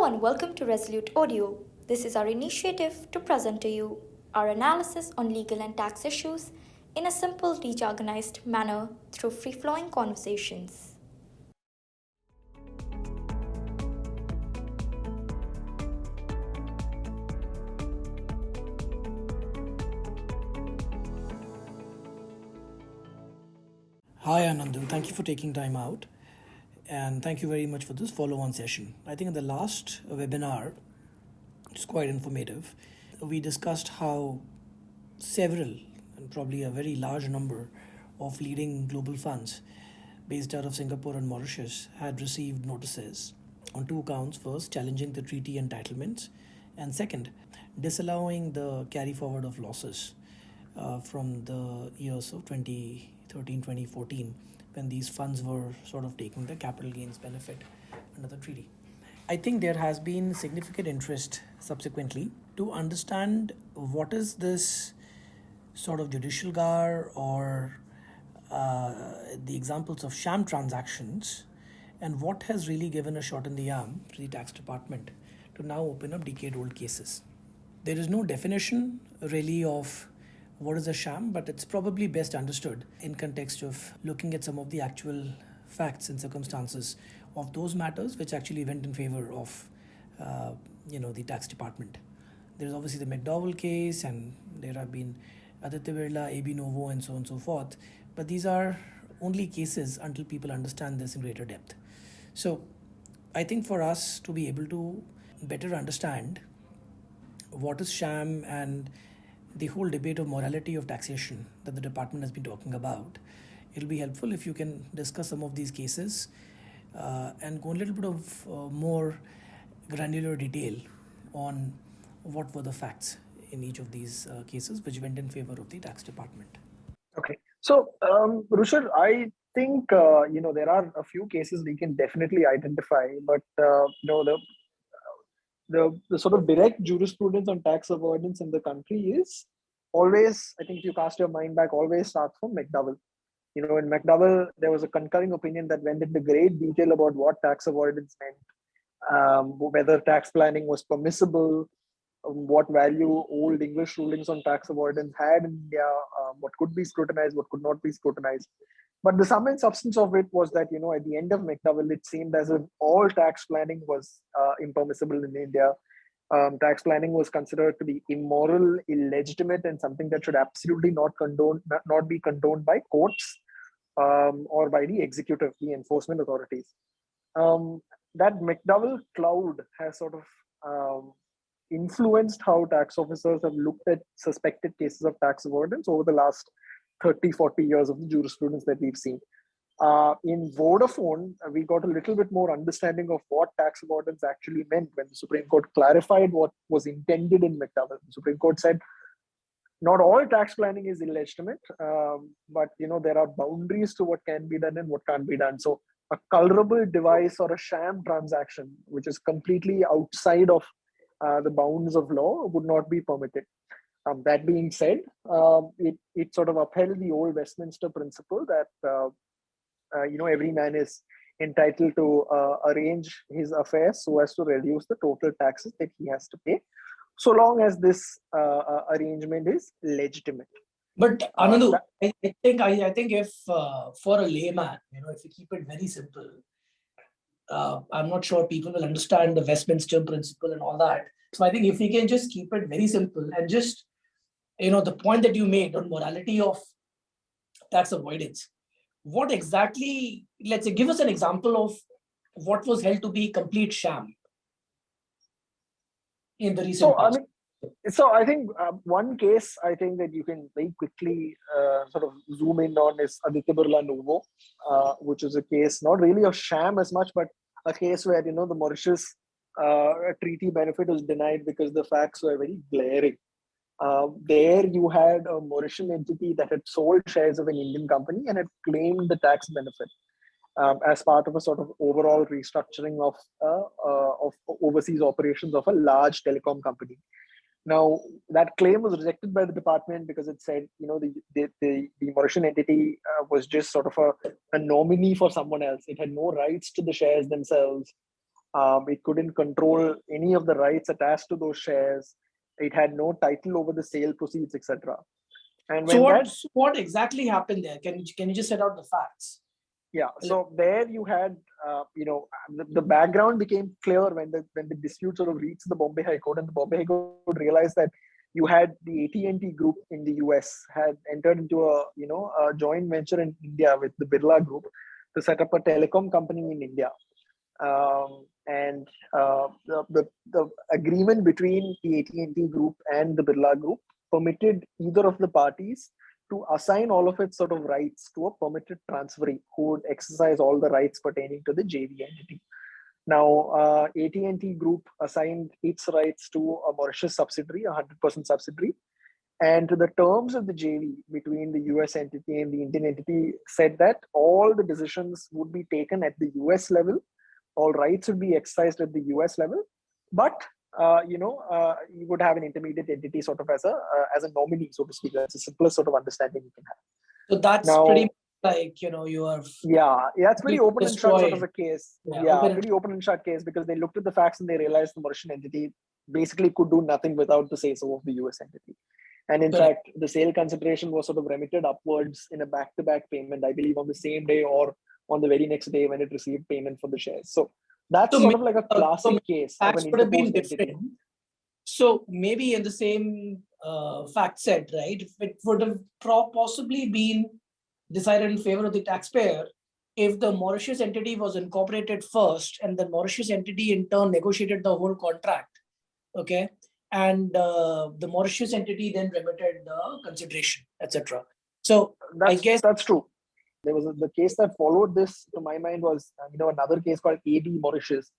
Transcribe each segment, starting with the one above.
and welcome to Resolute Audio. This is our initiative to present to you our analysis on legal and tax issues in a simple, dejargonized manner through free-flowing conversations. Hi Anandu, thank you for taking time out and thank you very much for this follow-on session. I think in the last webinar, it's quite informative, we discussed how several and probably a very large number of leading global funds based out of Singapore and Mauritius had received notices on two counts. First, challenging the treaty entitlements, and second, disallowing the carry forward of losses from the years of 2013, 2014, when these funds were sort of taking the capital gains benefit under the treaty. I think there has been significant interest subsequently to understand what is this sort of judicial gar or the examples of sham transactions, and what has really given a shot in the arm to the tax department to now open up decade-old cases. There is no definition really of what is a sham, but it's probably best understood in context of looking at some of the actual facts and circumstances of those matters which actually went in favor of the tax department. There's obviously the McDowell case, and there have been Aditya Birla, AB Novo, and so on and so forth. But these are only cases until people understand this in greater depth. So I think for us to be able to better understand what is sham and the whole debate of morality of taxation that the department has been talking about, it'll be helpful if you can discuss some of these cases and go a little bit of more granular detail on what were the facts in each of these cases which went in favor of the tax department. Okay. So, Ruchir, I think, there are a few cases we can definitely identify, but, the sort of direct jurisprudence on tax avoidance in the country is always, I think if you cast your mind back, always starts from McDowell. In McDowell, there was a concurring opinion that went into great detail about what tax avoidance meant, whether tax planning was permissible, what value old English rulings on tax avoidance had in India, what could be scrutinized, what could not be scrutinized. But the sum and substance of it was that, at the end of McDowell, it seemed as if all tax planning was impermissible in India. Tax planning was considered to be immoral, illegitimate, and something that should absolutely not be condoned by courts or by the executive, the enforcement authorities. That McDowell cloud has sort of influenced how tax officers have looked at suspected cases of tax avoidance over the last 30, 40 years of the jurisprudence that we've seen. In Vodafone, we got a little bit more understanding of what tax avoidance actually meant when the Supreme Court clarified what was intended in McDowell. The Supreme Court said, not all tax planning is illegitimate, but there are boundaries to what can be done and what can't be done. So a culpable device or a sham transaction, which is completely outside of the bounds of law, would not be permitted. That being said, it sort of upheld the old Westminster principle that every man is entitled to arrange his affairs so as to reduce the total taxes that he has to pay, so long as this arrangement is legitimate. But Anandu, I think if for a layman, if you keep it very simple, I'm not sure people will understand the Westminster principle and all that. So I think if we can just keep it very simple and just, the point that you made on morality of tax avoidance, what exactly, let's say, give us an example of what was held to be complete sham in the recent past. So I think one case I think that you can very quickly sort of zoom in on is Aditya Birla Novo, which is a case not really of sham as much, but a case where the Mauritius treaty benefit was denied because the facts were very glaring. There you had a Mauritian entity that had sold shares of an Indian company and had claimed the tax benefit as part of a sort of overall restructuring of overseas operations of a large telecom company. Now, that claim was rejected by the department because it said, the Mauritian entity was just sort of a nominee for someone else. It had no rights to the shares themselves. It couldn't control any of the rights attached to those shares. It had no title over the sale proceeds, etc. And So when what exactly happened there? Can you just set out the facts? yeah, so there you had the background became clear when the dispute sort of reached the Bombay High Court, and the Bombay High Court realized that you had the AT&T group in the US had entered into a joint venture in India with the Birla Group to set up a telecom company in India. And the agreement between the AT&T group and the Birla Group permitted either of the parties to assign all of its sort of rights to a permitted transferee who would exercise all the rights pertaining to the JV entity. Now, AT&T Group assigned its rights to a Mauritius subsidiary, a 100% subsidiary, and the terms of the JV between the US entity and the Indian entity said that all the decisions would be taken at the US level, all rights would be exercised at the US level, but you would have an intermediate entity sort of as a nominee, so to speak. That's the simplest sort of understanding you can have. So that's now, pretty much like, you are. Yeah, it's pretty open and shut sort of a case. Pretty open and shut case, because they looked at the facts and they realized the Mauritian entity basically could do nothing without the say-so of the US entity. And in fact, the sale consideration was sort of remitted upwards in a back-to-back payment, I believe on the same day or on the very next day when it received payment for the shares. So that's sort of like a classic case of an interposed entity. So maybe in the same fact set, right, it would have possibly been decided in favor of the taxpayer if the Mauritius entity was incorporated first and the Mauritius entity in turn negotiated the whole contract, okay, and the Mauritius entity then remitted the consideration, etc. So I guess that's true. There was the case that followed this, to my mind, was another case called AB Mauritius.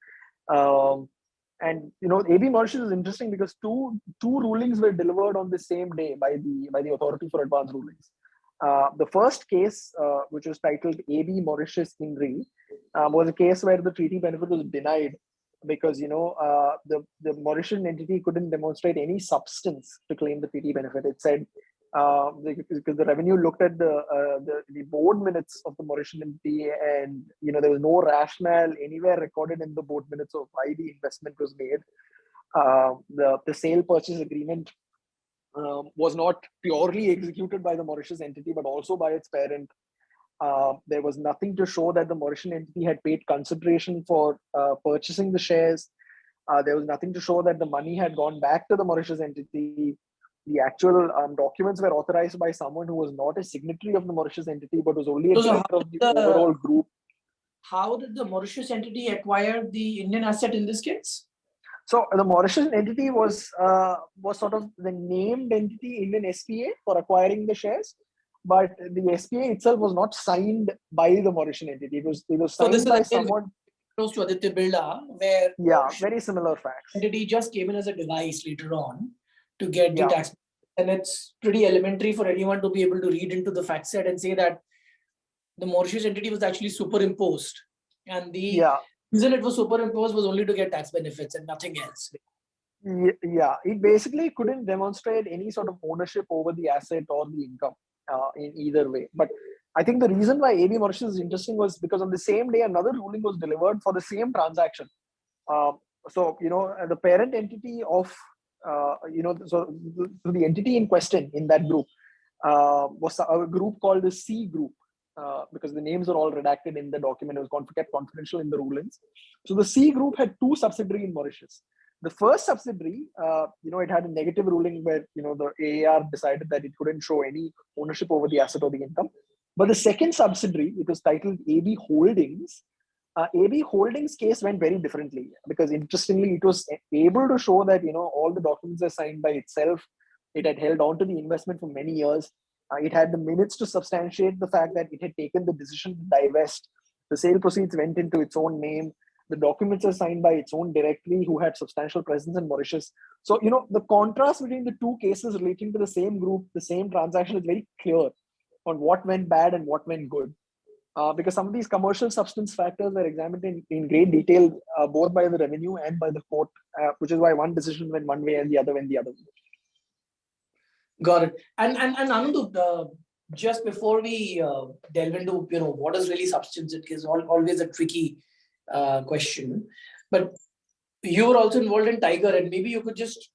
And AB Mauritius is interesting because two rulings were delivered on the same day by the Authority for Advanced Rulings. The first case, which was titled AB Mauritius in Re, was a case where the treaty benefit was denied because the Mauritian entity couldn't demonstrate any substance to claim the treaty benefit. It said because the revenue looked at the board minutes of the Mauritian entity, and there was no rationale anywhere recorded in the board minutes of why the investment was made. The sale purchase agreement was not purely executed by the Mauritius entity, but also by its parent. There was nothing to show that the Mauritian entity had paid consideration for purchasing the shares. There was nothing to show that the money had gone back to the Mauritius entity. The actual documents were authorized by someone who was not a signatory of the Mauritius entity, but was only a director of the overall group. How did the Mauritius entity acquire the Indian asset in this case? So the Mauritian entity was sort of the named entity in an SPA for acquiring the shares, but the SPA itself was not signed by the Mauritian entity. It was signed by someone close to Aditya Birla, where very similar facts. Entity just came in as a device later on to get the tax, and it's pretty elementary for anyone to be able to read into the fact set and say that the Mauritius entity was actually superimposed, and the reason it was superimposed was only to get tax benefits and nothing else. It basically couldn't demonstrate any sort of ownership over the asset or the income in either way. But I think the reason why AB Mauritius is interesting was because on the same day another ruling was delivered for the same transaction. So the parent entity of so the entity in question in that group was a group called the C Group. Because the names are all redacted in the document, it was kept confidential in the rulings. So the C Group had two subsidiaries in Mauritius. The first subsidiary, it had a negative ruling where the AAR decided that it couldn't show any ownership over the asset or the income. But the second subsidiary, it was titled AB Holdings. AB Holdings case went very differently because interestingly, it was able to show that all the documents are signed by itself. It had held on to the investment for many years. It had the minutes to substantiate the fact that it had taken the decision to divest. The sale proceeds went into its own name. The documents are signed by its own directory, who had substantial presence in Mauritius. So, the contrast between the two cases relating to the same group, the same transaction is very clear on what went bad and what went good. Because some of these commercial substance factors were examined in great detail, both by the revenue and by the court, which is why one decision went one way and the other went the other way. Got it. And Anandu, just before we delve into what is really substance, it is always a tricky question. But you were also involved in Tiger, and maybe you could just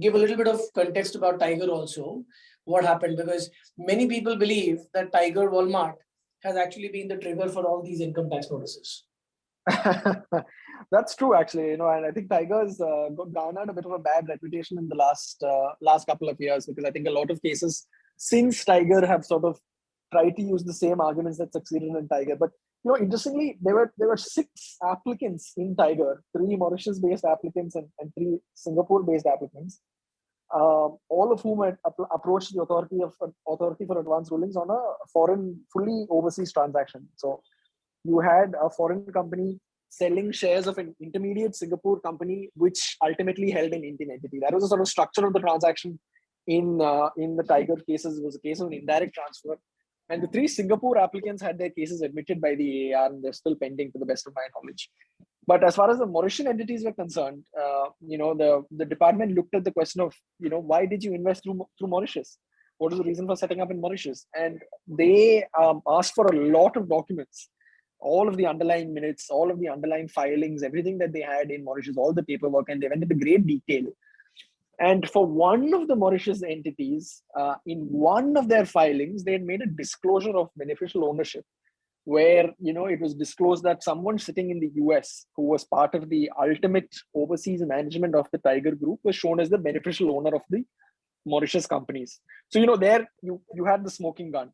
give a little bit of context about Tiger also. What happened? Because many people believe that Tiger Walmart has actually been the trigger for all these income tax notices. That's true, actually. And I think Tiger's garnered a bit of a bad reputation in the last couple of years, because I think a lot of cases since Tiger have sort of tried to use the same arguments that succeeded in Tiger. But interestingly, there were 6 applicants in Tiger, 3 Mauritius-based applicants and 3 Singapore-based applicants, all of whom had approached the authority for advance rulings on a fully overseas transaction. So you had a foreign company selling shares of an intermediate Singapore company, which ultimately held an Indian entity. That was the sort of structure of the transaction in the Tiger cases. It was a case of an indirect transfer. And the 3 Singapore applicants had their cases admitted by the AAR, and they're still pending to the best of my knowledge. But as far as the Mauritian entities were concerned, the department looked at the question of, why did you invest through Mauritius? What is the reason for setting up in Mauritius? And they asked for a lot of documents, all of the underlying minutes, all of the underlying filings, everything that they had in Mauritius, all the paperwork, and they went into great detail. And for one of the Mauritius entities, in one of their filings, they had made a disclosure of beneficial ownership, where it was disclosed that someone sitting in the US who was part of the ultimate overseas management of the Tiger Group was shown as the beneficial owner of the Mauritius companies. So there you had the smoking gun.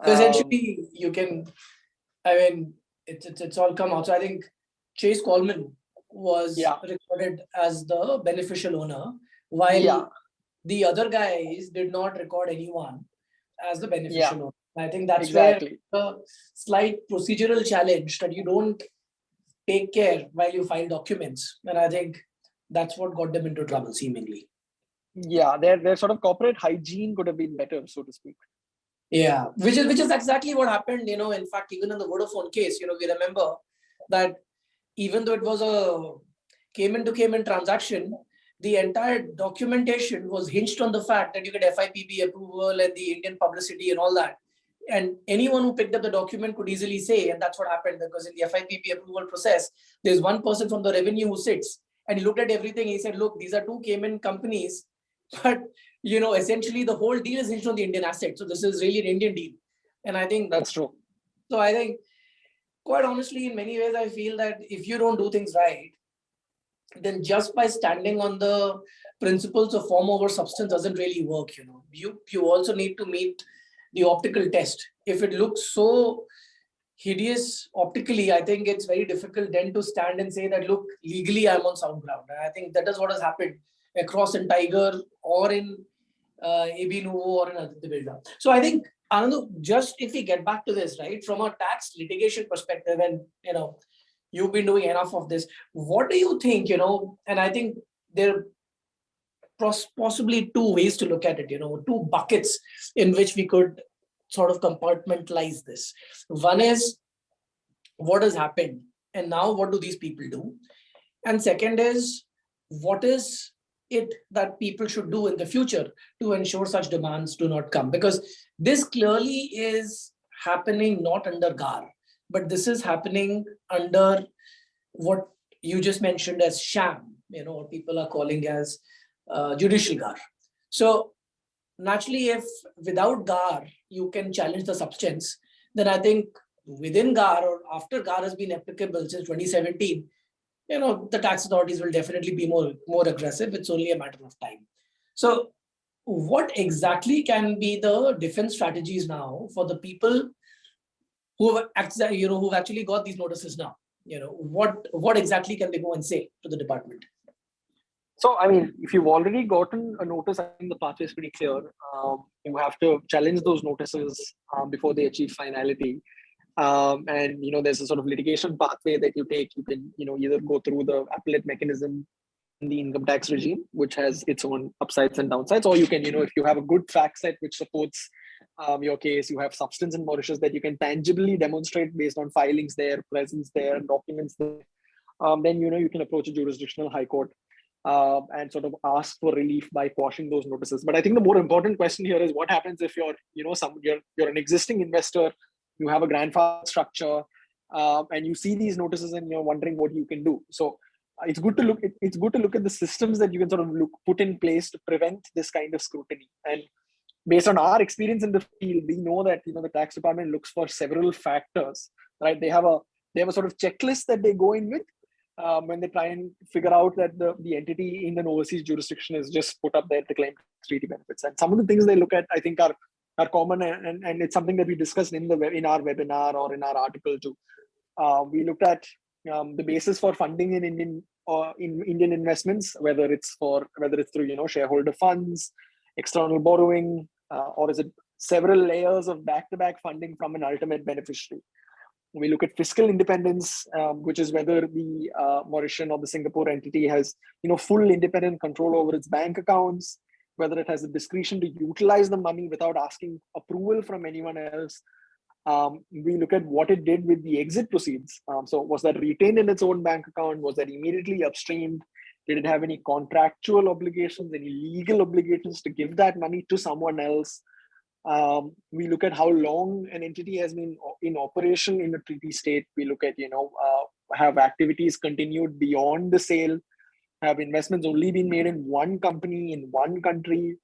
So essentially, it's all come out. So I think Chase Coleman was recorded as the beneficial owner, while the other guys did not record anyone as the beneficial owner. I think that's where the slight procedural challenge, that you don't take care while you file documents. And I think that's what got them into trouble, seemingly. Yeah, their sort of corporate hygiene could have been better, so to speak. Yeah, which is exactly what happened. In fact, even in the Vodafone case, we remember that even though it was a Cayman-to-Cayman transaction, the entire documentation was hinged on the fact that you get FIPB approval and the Indian publicity and all that. And anyone who picked up the document could easily say, and that's what happened, because in the FIPB approval process, there's one person from the revenue who sits and he looked at everything. He said, look, these are 2 Cayman companies, but essentially the whole deal is hinged on the Indian asset. So this is really an Indian deal. And I think that's true. So I think, quite honestly, in many ways, I feel that if you don't do things right, then just by standing on the principles of form over substance doesn't really work. You also need to meet the optical test. If it looks so hideous optically, I think it's very difficult then to stand and say that, look, legally I'm on sound ground. And I think that is what has happened across in Tiger or in AB Nuvo or in Aditya Birla. So I think, Anandu, just if we get back to this, right, from a tax litigation perspective, and you've been doing enough of this, what do you think, and I think there are possibly 2 ways to look at it, 2 buckets in which we could sort of compartmentalize this. One is what has happened, and now what do these people do? And second is, what is it that people should do in the future to ensure such demands do not come? Because this clearly is happening not under GAR, but this is happening under what you just mentioned as sham, what people are calling as judicial GAR. So naturally, if without GAR, you can challenge the substance, then I think within GAR or after GAR has been applicable since 2017, the tax authorities will definitely be more aggressive. It's only a matter of time. So what exactly can be the defense strategies now for the people who've actually got these notices now? What exactly can they go and say to the department? So, I mean, if you've already gotten a notice, I think the pathway is pretty clear. You have to challenge those notices before they achieve finality. And there's a sort of litigation pathway that you take. You can either go through the appellate mechanism in the income tax regime, which has its own upsides and downsides, or you can if you have a good fact set which supports your case, you have substance in Mauritius that you can tangibly demonstrate based on filings there, presence there, documents there, then you can approach a jurisdictional high court and sort of ask for relief by quashing those notices. But I think the more important question here is what happens if you're an existing investor, you have a grandfather structure, and you see these notices and you're wondering what you can do. So it's good to look. It's good to look at the systems that you can sort of put in place to prevent this kind of scrutiny. And based on our experience in the field, we know that the tax department looks for several factors. Right? They have a sort of checklist that they go in with when they try and figure out that the entity in an overseas jurisdiction is just put up there to claim treaty benefits. And some of the things they look at, I think, are common, and it's something that we discussed in our webinar or in our article too. We looked at the basis for funding in Indian investments, whether it's through shareholder funds, external borrowing, or is it several layers of back-to-back funding from an ultimate beneficiary. We look at fiscal independence, which is whether the Mauritian or the Singapore entity has full independent control over its bank accounts, whether it has the discretion to utilize the money without asking approval from anyone else. We look at what it did with the exit proceeds. So was that retained in its own bank account? Was that immediately upstreamed? Did it have any contractual obligations, any legal obligations to give that money to someone else? We look at how long an entity has been in operation in a treaty state. We look at, have activities continued beyond the sale? Have investments only been made in one company, in one country?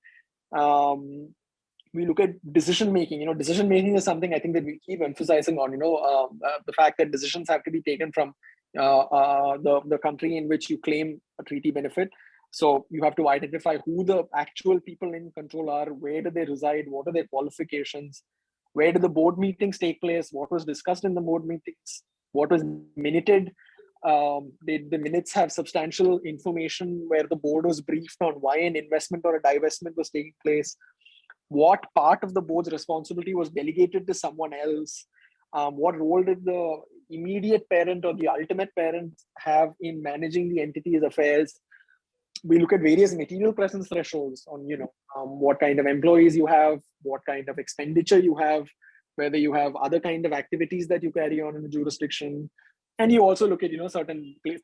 We look at decision making. Decision making is something I think that we keep emphasizing on. The fact that decisions have to be taken from the country in which you claim a treaty benefit. So you have to identify who the actual people in control are, where do they reside, what are their qualifications, where do the board meetings take place, what was discussed in the board meetings, what was minuted. Did the minutes have substantial information where the board was briefed on why an investment or a divestment was taking place? What part of the board's responsibility was delegated to someone else? What role did the immediate parent or the ultimate parent have in managing the entity's affairs? We look at various material presence thresholds on, what kind of employees you have, what kind of expenditure you have, whether you have other kind of activities that you carry on in the jurisdiction. And you also look at,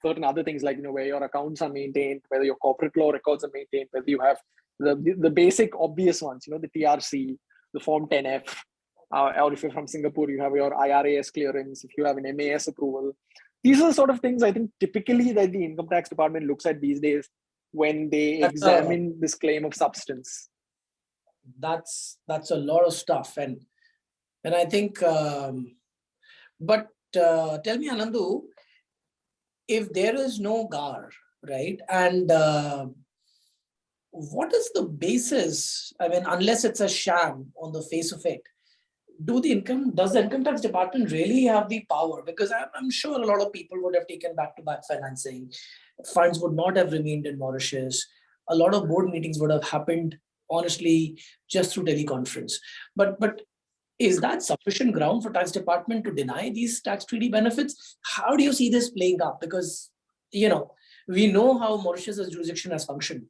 certain other things like, where your accounts are maintained, whether your corporate law records are maintained, whether you have the basic obvious ones, the TRC, the Form 10F, or if you're from Singapore, you have your IRAS clearance, if you have an MAS approval. These are the sort of things I think typically that the income tax department looks at these days when they examine this claim of substance. That's a lot of stuff, and I think. But tell me, Anandu, if there is no GAR, right, and what is the basis? I mean, unless it's a sham on the face of it, does the income tax department really have the power? Because I'm sure a lot of people would have taken back-to-back financing. Funds would not have remained in Mauritius. A lot of board meetings would have happened, honestly, just through teleconference. But is that sufficient ground for tax department to deny these tax treaty benefits? How do you see this playing out? Because, we know how Mauritius' jurisdiction has functioned,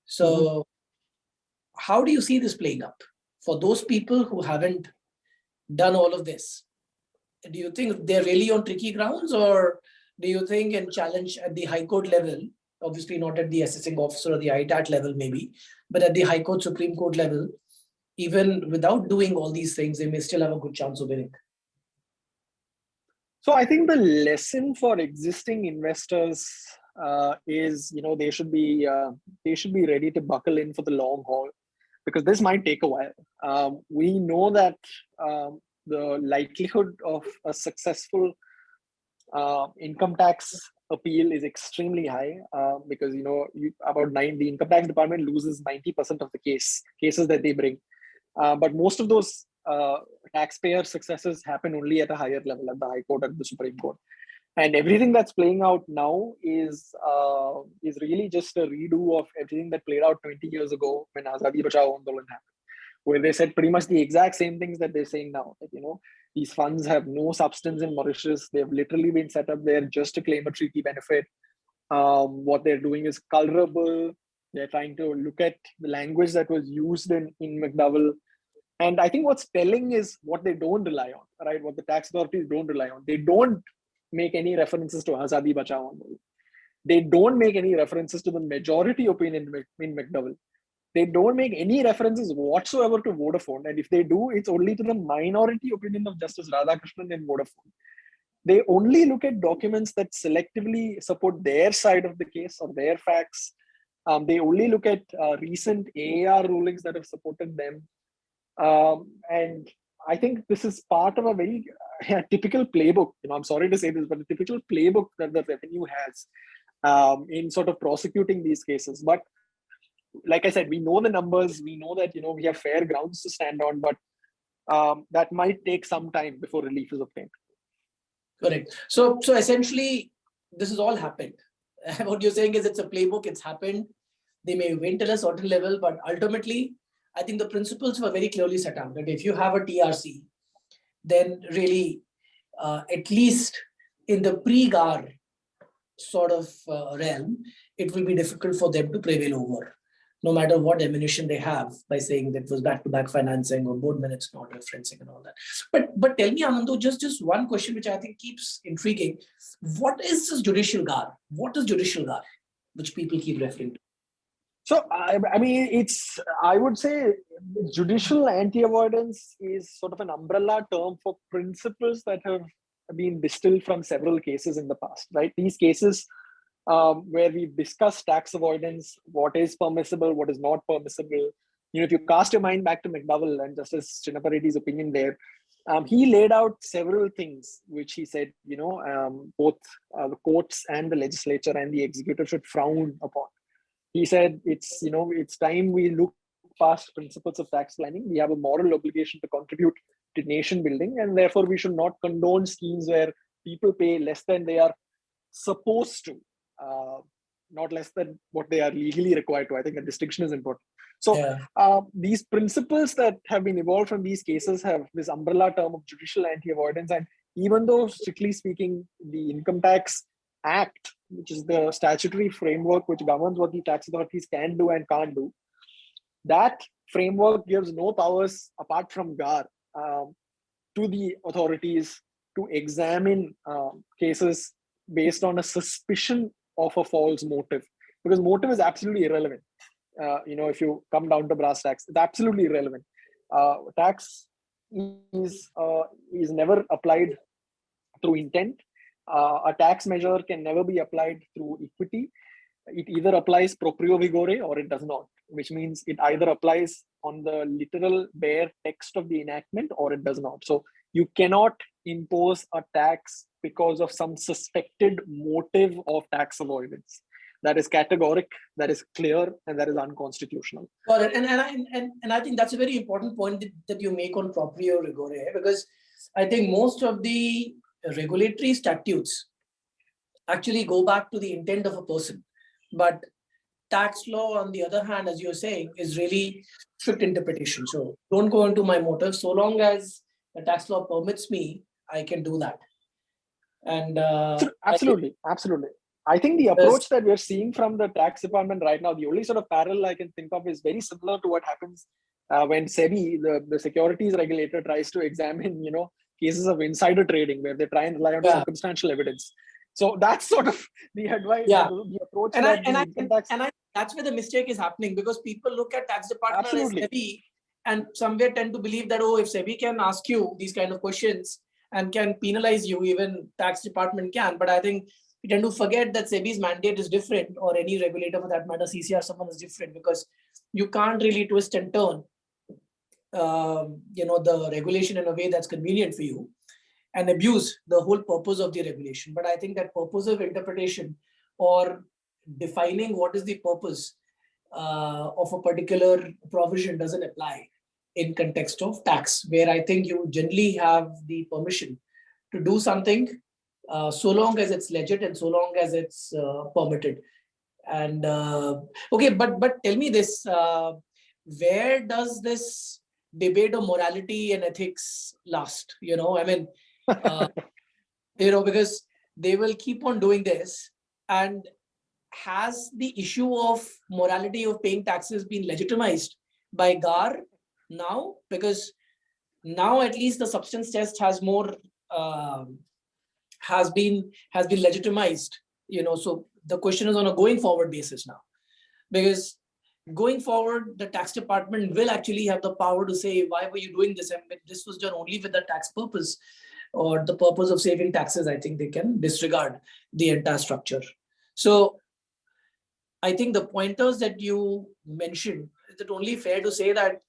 So how do you see this playing out for those people who haven't done all of this? Do you think they're really on tricky grounds, or do you think in challenge at the High Court level, obviously not at the assessing officer or the ITAT level maybe, but at the High Court, Supreme Court level, even without doing all these things, they may still have a good chance of winning? So I think the lesson for existing investors is, they should be ready to buckle in for the long haul, because this might take a while. We know that the likelihood of a successful income tax appeal is extremely high, because the income tax department loses 90% of the cases that they bring, but most of those taxpayer successes happen only at a higher level, at the High Court, at the Supreme Court. And everything that's playing out now is really just a redo of everything that played out 20 years ago when Azadi Bachao Andolan happened, where they said pretty much the exact same things that they're saying now. That, these funds have no substance in Mauritius. They've literally been set up there just to claim a treaty benefit. What they're doing is colorable. They're trying to look at the language that was used in McDowell. And I think what's telling is what they don't rely on, right? What the tax authorities don't rely on. They don't make any references to Azadi Bachao Andolan. They don't make any references to the majority opinion in McDowell. They don't make any references whatsoever to Vodafone. And if they do, it's only to the minority opinion of Justice Radhakrishnan in Vodafone. They only look at documents that selectively support their side of the case or their facts. They only look at recent AAR rulings that have supported them. And I think this is part of a very typical playbook. I'm sorry to say this, but a typical playbook that the revenue has in sort of prosecuting these cases. But like I said, we know the numbers. We know that we have fair grounds to stand on, but that might take some time before relief is obtained. Correct. So essentially, this has all happened. What you're saying is it's a playbook. It's happened. They may win till a certain level, but ultimately, I think the principles were very clearly set out. That if you have a TRC, then really, at least in the pre-GAR sort of realm, it will be difficult for them to prevail over, no matter what ammunition they have by saying that was back-to-back financing or board minutes not referencing and all that. But tell me, Anandu, just one question which I think keeps intriguing. What is this judicial GAR? What is judicial GAR, which people keep referring to? So, I mean, I would say judicial anti-avoidance is sort of an umbrella term for principles that have been distilled from several cases in the past, right? These cases where we've discussed tax avoidance, what is permissible, what is not permissible. If you cast your mind back to McDowell and Justice Chinnaparetty's opinion there, he laid out several things which he said, both the courts and the legislature and the executive should frown upon. He said it's time we look past principles of tax planning. We have a moral obligation to contribute to nation building, and therefore we should not condone schemes where people pay less than they are supposed to, not less than what they are legally required to. I think a distinction is important. So these principles that have been evolved from these cases have this umbrella term of judicial anti-avoidance. And even though, strictly speaking, the Income Tax Act, which is the statutory framework which governs what the tax authorities can do and can't do, that framework gives no powers apart from GAR to the authorities to examine cases based on a suspicion of a false motive, because motive is absolutely irrelevant. If you come down to brass tacks, it's absolutely irrelevant. Tax is never applied through intent. A tax measure can never be applied through equity. It either applies proprio vigore or it does not, which means it either applies on the literal bare text of the enactment or it does not. So you cannot impose a tax because of some suspected motive of tax avoidance. That is categoric, that is clear, and that is unconstitutional. Got it. And I think that's a very important point that you make on proprio rigore, because I think most of the regulatory statutes actually go back to the intent of a person. But tax law, on the other hand, as you're saying, is really strict interpretation. So don't go into my motive. So long as the tax law permits me, I can do that. And absolutely. I think the approach that we're seeing from the tax department right now, the only sort of parallel I can think of is very similar to what happens when SEBI, the securities regulator, tries to examine, cases of insider trading where they try and rely on circumstantial evidence. So that's sort of the advice, the approach. And that's where the mistake is happening, because people look at tax department as SEBI and somewhere tend to believe that, if SEBI can ask you these kind of questions and can penalize you, even tax department can. But I think we tend to forget that SEBI's mandate is different, or any regulator for that matter, CCR, someone is different, because you can't really twist and turn the regulation in a way that's convenient for you and abuse the whole purpose of the regulation. But I think that purpose of interpretation, or defining what is the purpose of a particular provision, doesn't apply in context of tax, where I think you generally have the permission to do something so long as it's legit and so long as it's permitted. And okay, but tell me this, where does this debate of morality and ethics last? Because they will keep on doing this. And has the issue of morality of paying taxes been legitimized by GAR now? Because now at least the substance test has more has been legitimized. So the question is on a going forward basis now, because going forward, the tax department will actually have the power to say, why were you doing this? And if this was done only with the tax purpose or the purpose of saving taxes, I think they can disregard the entire structure. So I think the pointers that you mentioned, is it only fair to say that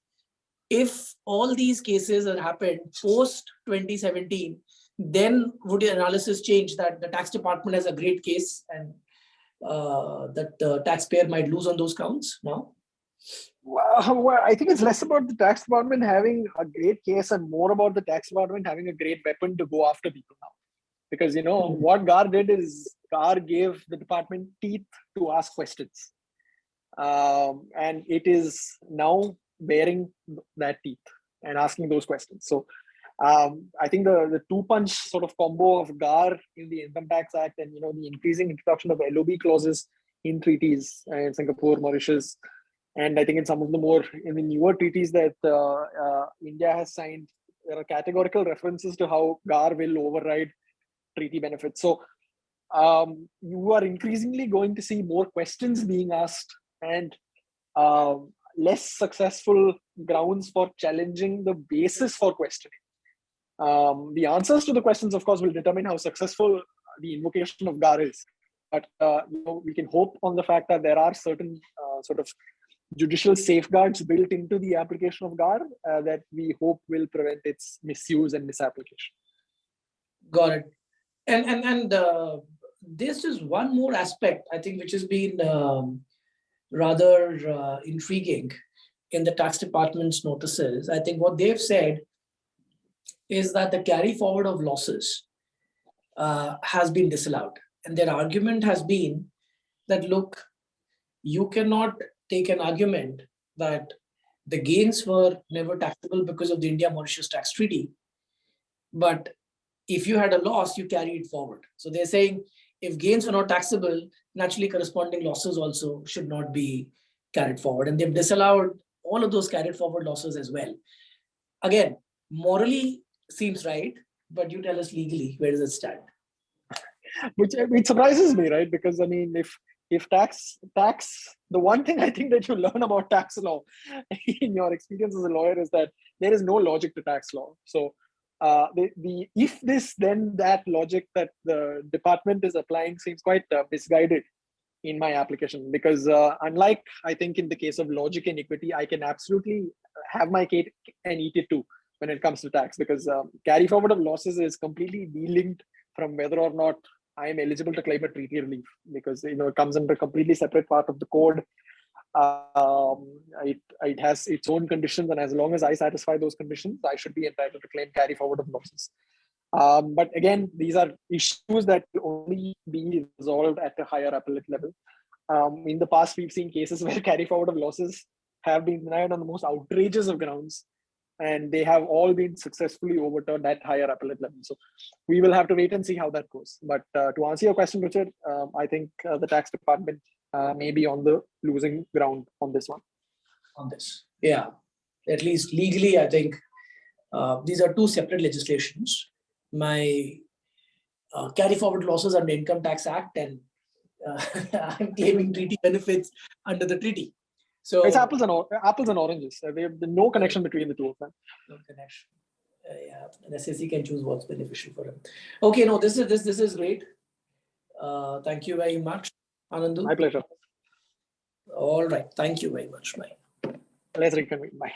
if all these cases had happened post 2017, then would the analysis change that the tax department has a great case and that the taxpayer might lose on those counts now? Well, I think it's less about the tax department having a great case and more about the tax department having a great weapon to go after people now. Because, what GAR did is GAR gave the department teeth to ask questions. And it is now bearing that teeth and asking those questions. So I think the two-punch sort of combo of GAR in the Income Tax Act and the increasing introduction of LOB clauses in treaties in Singapore, Mauritius, and I think in some of the newer treaties that India has signed, there are categorical references to how GAR will override treaty benefits. So you are increasingly going to see more questions being asked and less successful grounds for challenging the basis for questioning. The answers to the questions, of course, will determine how successful the invocation of GAR is. But we can hope on the fact that there are certain sort of judicial safeguards built into the application of GAR that we hope will prevent its misuse and misapplication. Got it. And there's just one more aspect, I think, which has been rather intriguing in the tax department's notices. I think what they've said is that the carry forward of losses has been disallowed. And their argument has been that, look, you cannot take an argument that the gains were never taxable because of the India-Mauritius tax treaty. But if you had a loss, you carry it forward. So they're saying if gains are not taxable, naturally corresponding losses also should not be carried forward. And they've disallowed all of those carried forward losses as well. Again, morally seems right, but you tell us legally, where does it stand? Which it surprises me, right? Because I mean, if tax, the one thing I think that you learn about tax law in your experience as a lawyer is that there is no logic to tax law. So if this, then that logic that the department is applying seems quite misguided in my application, because unlike I think in the case of logic and equity, I can absolutely have my cake and eat it too when it comes to tax, because carry forward of losses is completely delinked from whether or not I am eligible to claim a treaty relief, because it comes under a completely separate part of the code. It has its own conditions, and as long as I satisfy those conditions, I should be entitled to claim carry forward of losses. But again, these are issues that will only be resolved at a higher appellate level. In the past, we've seen cases where carry forward of losses have been denied on the most outrageous of grounds, and they have all been successfully overturned at higher appellate level. So we will have to wait and see how that goes. But to answer your question, Ruchir, I think the tax department may be on the losing ground on this one. On this, yeah. At least legally, I think these are two separate legislations. My carry forward losses under Income Tax Act, and I'm claiming treaty benefits under the treaty. So it's apples and oranges. They have no connection between the two of them. No connection. Yeah, the SSC can choose what's beneficial for him. Okay, no, this is great. Thank you very much, Anandu. My pleasure. All right, thank you very much. Bye. Let's reconvene. Bye.